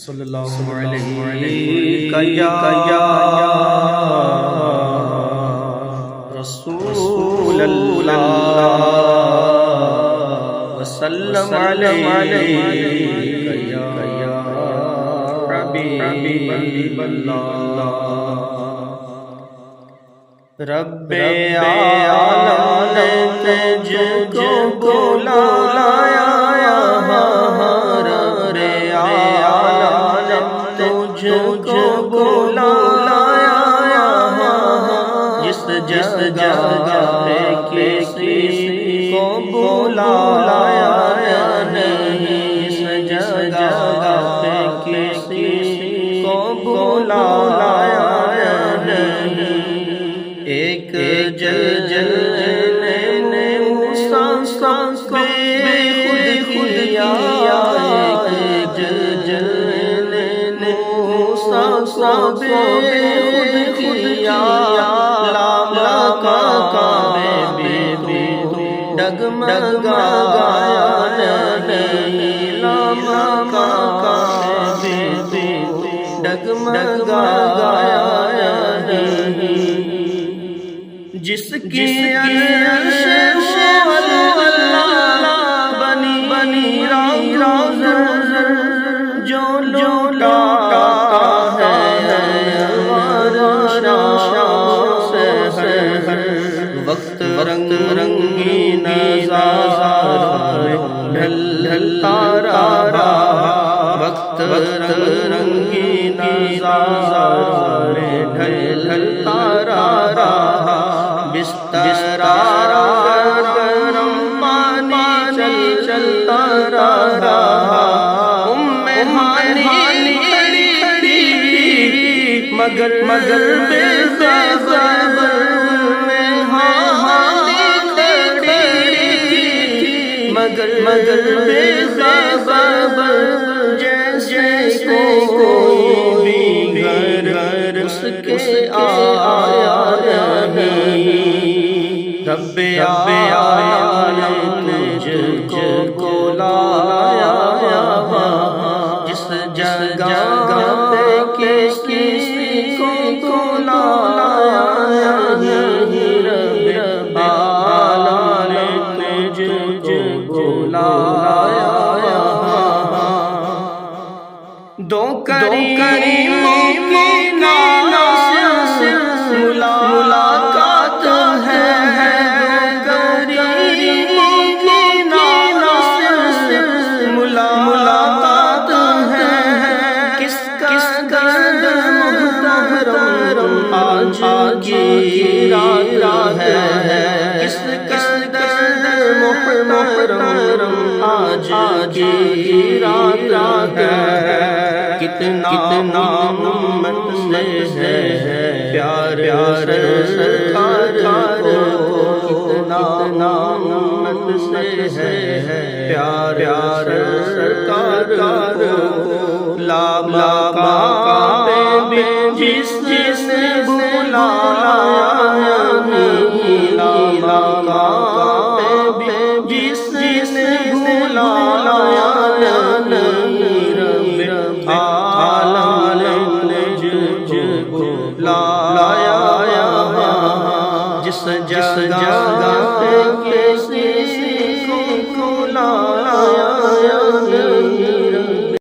صلی اللہ علیہ یا رسول اللہ وسلم علیہ یا حبیب اللہ رب عالم نے تجھ کو بلایا جس جگہ پہ کسی کو بلایا نہیں، اس جگہ پہ کسی کو بلایا نہیں، ایک نے موسیٰ کو بے خود کیا، ایک نے موسیٰ کو بے خود کیا، ڈگمگایا نہیں، لاما ڈگمگایا نہیں، جس کی عرش اللہ بنی راز جو لوٹا وقت رنگ رنگی نظارہ ڈھل ڈھلتا رہا، وقت رنگ رنگی نظارہ ڈھل ڈھلتا رہا، بستر گرم پانی چلتا رہا، ہانی مگر بے خبر مگر بے خبر، جیسے کوئی بھی گھر اس کے آیا نہیں، رب عالم تجھ کو بلایا، جس جگہ پہ کسی کو بلایا نہیں، رب عالم تجھ بلایا، دو کریموں کی ملاقات ہے، دو کریموں کی ملاقات ہے، کس قدر محترم آج کی رات ہے، کس قدر محترم آج کی رات ہے، کتنا امت سے ہے پیار سرکار کو، کتنا امت سے ہے پیار سرکار کو، لا پہ بھی جس